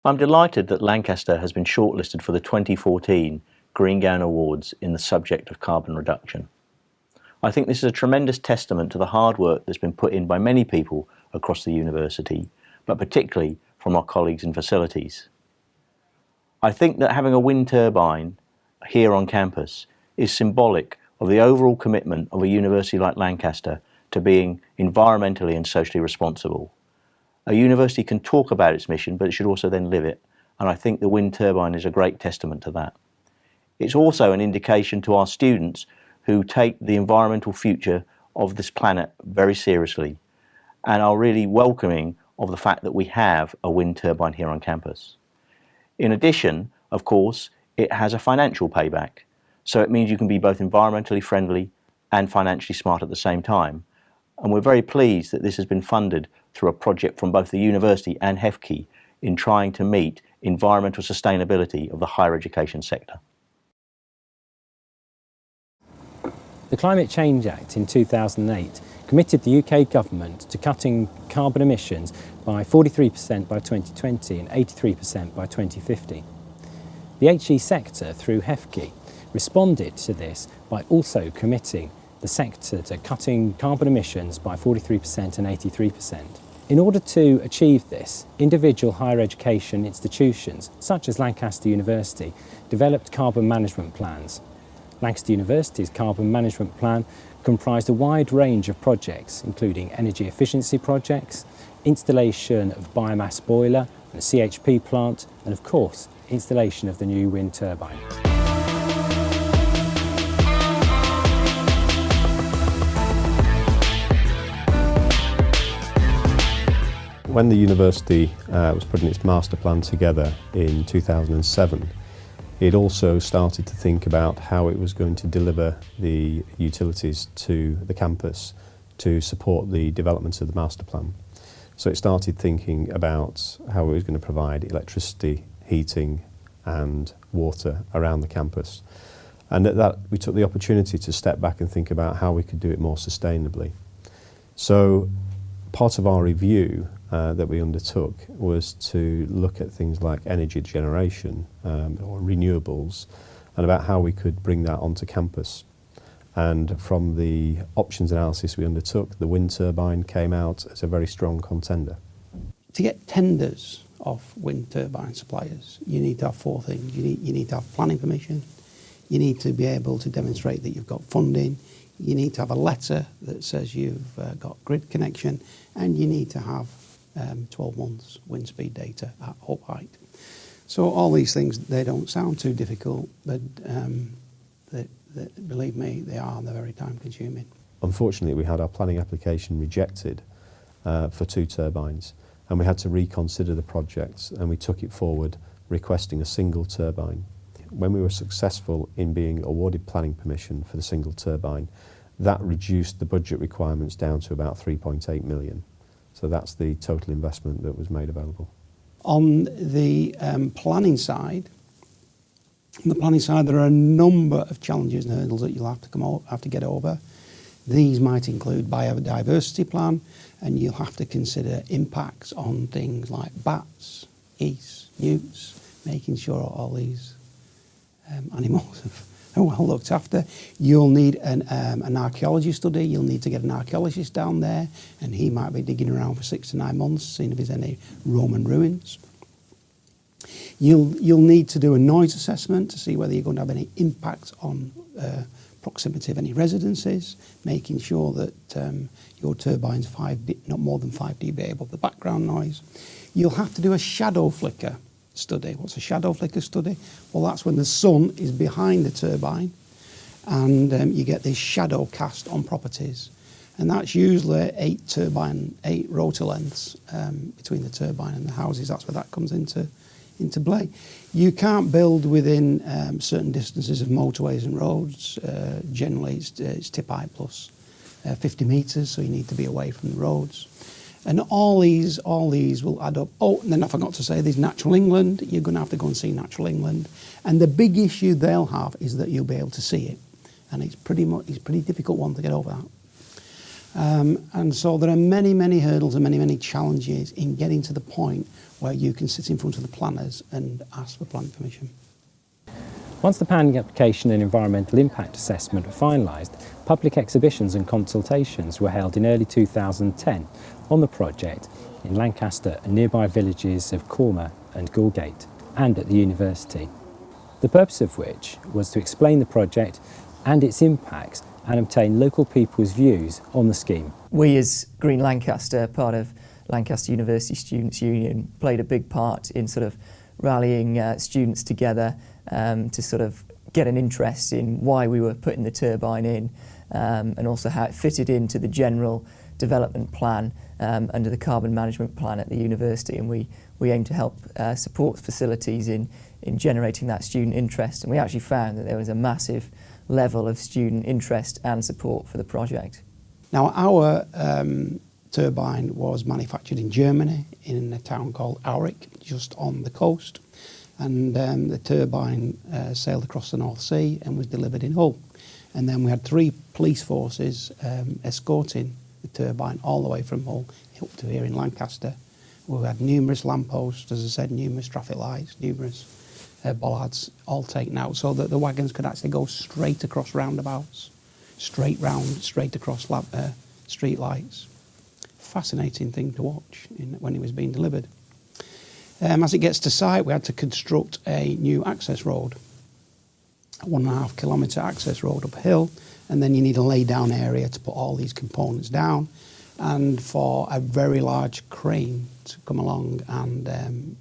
I'm delighted that Lancaster has been shortlisted for the 2014 Green Gown Awards in the subject of carbon reduction. I think this is a tremendous testament to the hard work that's been put in by many people across the university, but particularly from our colleagues in facilities. I think that having a wind turbine here on campus is symbolic of the overall commitment of a university like Lancaster to being environmentally and socially responsible. A university can talk about its mission, but it should also then live it, and I think the wind turbine is a great testament to that. It's also an indication to our students who take the environmental future of this planet very seriously and are really welcoming of the fact that we have a wind turbine here on campus. In addition, of course, it has a financial payback, so it means you can be both environmentally friendly and financially smart at the same time. And we're very pleased that this has been funded through a project from both the university and HEFCE in trying to meet environmental sustainability of the higher education sector. The Climate Change Act in 2008 committed the UK government to cutting carbon emissions by 43% by 2020 and 83% by 2050. The HE sector, through HEFCE, responded to this by also committing the sector to cutting carbon emissions by 43% and 83%. In order to achieve this, individual higher education institutions, such as Lancaster University, developed carbon management plans. Lancaster University's carbon management plan comprised a wide range of projects, including energy efficiency projects, installation of biomass boiler and a CHP plant, and of course, installation of the new wind turbine. When the university was putting its master plan together in 2007, it also started to think about how it was going to deliver the utilities to the campus to support the development of the master plan. So it started thinking about how it was going to provide electricity, heating and water around the campus. And at that we took the opportunity to step back and think about how we could do it more sustainably. So part of our review that we undertook was to look at things like energy generation or renewables and about how we could bring that onto campus. And from the options analysis we undertook, the wind turbine came out as a very strong contender. To get tenders of wind turbine suppliers, you need to have four things. You need to have planning permission, you need to be able to demonstrate that you've got funding, you need to have a letter that says you've got grid connection, and you need to have 12 months wind speed data at up height. So all these things, they don't sound too difficult, but believe me, they're very time consuming. Unfortunately, we had our planning application rejected for 2 turbines, and we had to reconsider the project, and we took it forward requesting a single turbine. When we were successful in being awarded planning permission for the single turbine, that reduced the budget requirements down to about 3.8 million. So that's the total investment that was made available. On the planning side, there are a number of challenges and hurdles that you'll have to get over. These might include biodiversity plan, and you'll have to consider impacts on things like bats, geese, newts, making sure all these animals are well looked after. You'll need an archaeology study. You'll need to get an archaeologist down there, and he might be digging around for 6 to 9 months, seeing if there's any Roman ruins. You'll need to do a noise assessment to see whether you're going to have any impact on proximity of any residences, making sure that your turbine's not more than 5 dB above the background noise. You'll have to do a shadow flicker study. What's a shadow flicker study? Well, that's when the sun is behind the turbine and you get this shadow cast on properties. And that's usually 8 rotor lengths between the turbine and the houses. That's where that comes into play. You can't build within certain distances of motorways and roads. Generally, it's tip height plus 50 metres, so you need to be away from the roads. And all these will add up. Oh, and then I forgot to say, there's Natural England. You're going to have to go and see Natural England. And the big issue they'll have is that you'll be able to see it. And it's a pretty difficult one to get over that. And so there are many, many hurdles and many, many challenges in getting to the point where you can sit in front of the planners and ask for planning permission. Once the planning application and environmental impact assessment were finalised, public exhibitions and consultations were held in early 2010 on the project in Lancaster and nearby villages of Cormer and Goulgate, and at the university. The purpose of which was to explain the project and its impacts and obtain local people's views on the scheme. We as Green Lancaster, part of Lancaster University Students' Union, played a big part in sort of rallying students together to sort of get an interest in why we were putting the turbine in, and also how it fitted into the general development plan under the carbon management plan at the university. And we aim to help support facilities in generating that student interest. And we actually found that there was a massive level of student interest and support for the project. Now, our turbine was manufactured in Germany in a town called Aurich, just on the coast. And the turbine sailed across the North Sea and was delivered in Hull. And then we had 3 police forces escorting the turbine all the way from Hull up to here in Lancaster. We had numerous lampposts, as I said, numerous traffic lights, numerous bollards all taken out so that the wagons could actually go straight across roundabouts, straight round, straight across street lights. Fascinating thing to watch when it was being delivered. As it gets to site, we had to construct a new access road, a 1.5 kilometre access road uphill, and then you need a lay-down area to put all these components down, and for a very large crane to come along and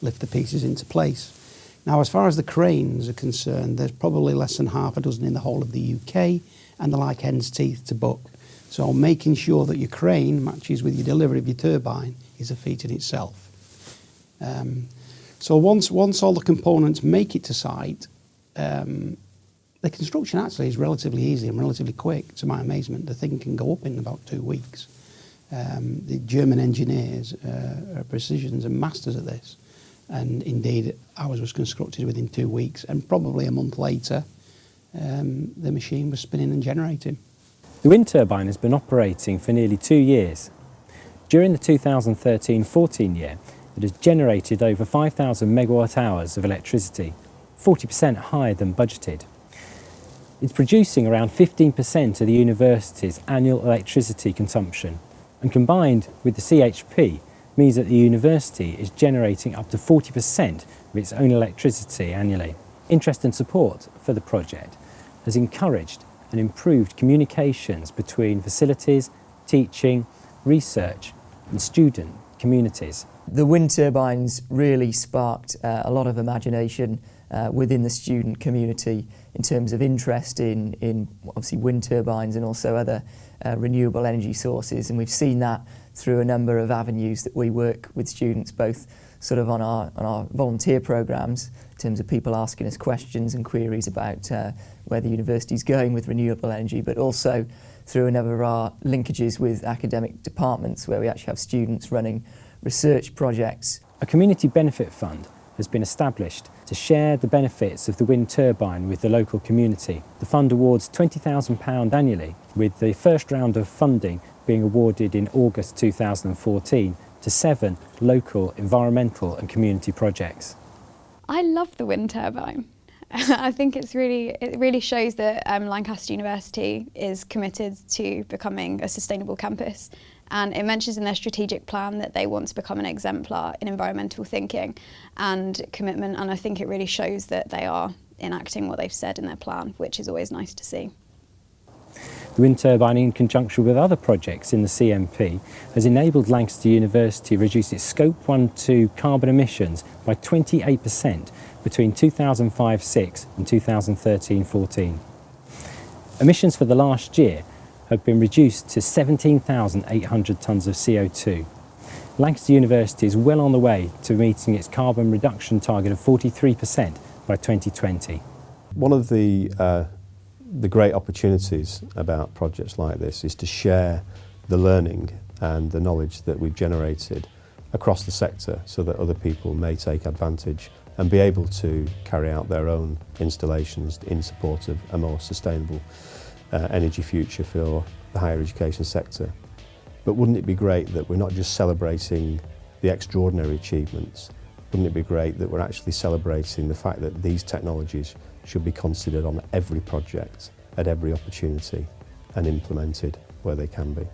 lift the pieces into place. Now, as far as the cranes are concerned, there's probably less than half a dozen in the whole of the UK, and they're like hen's teeth to buck. So making sure that your crane matches with your delivery of your turbine is a feat in itself. So once all the components make it to site, the construction actually is relatively easy and relatively quick. To my amazement, the thing can go up in about 2 weeks. The German engineers are precisions and masters at this. And indeed, ours was constructed within 2 weeks, and probably a month later, the machine was spinning and generating. The wind turbine has been operating for nearly 2 years. During the 2013-14 year, it has generated over 5,000 megawatt hours of electricity, 40% higher than budgeted. It's producing around 15% of the university's annual electricity consumption, and combined with the CHP, means that the university is generating up to 40% of its own electricity annually. Interest and support for the project has encouraged and improved communications between facilities, teaching, research and student communities. The wind turbines really sparked a lot of imagination within the student community in terms of interest in obviously wind turbines and also other renewable energy sources, and we've seen that through a number of avenues that we work with students, both sort of on our volunteer programs in terms of people asking us questions and queries about where the university's going with renewable energy, but also through a number of our linkages with academic departments where we actually have students running research projects. A community benefit fund has been established to share the benefits of the wind turbine with the local community. The fund awards £20,000 annually, with the first round of funding being awarded in August 2014 to 7 local environmental and community projects. I love the wind turbine. I think it really shows that Lancaster University is committed to becoming a sustainable campus, and it mentions in their strategic plan that they want to become an exemplar in environmental thinking and commitment, and I think it really shows that they are enacting what they've said in their plan, which is always nice to see. The wind turbine, in conjunction with other projects in the CMP, has enabled Lancaster University to reduce its Scope 1-2 carbon emissions by 28% between 2005-06 and 2013-14. Emissions for the last year have been reduced to 17,800 tonnes of CO2. Lancaster University is well on the way to meeting its carbon reduction target of 43% by 2020. One of the great opportunities about projects like this is to share the learning and the knowledge that we've generated across the sector so that other people may take advantage and be able to carry out their own installations in support of a more sustainable energy future for the higher education sector. But wouldn't it be great that we're not just celebrating the extraordinary achievements? Wouldn't it be great that we're actually celebrating the fact that these technologies should be considered on every project, at every opportunity, and implemented where they can be?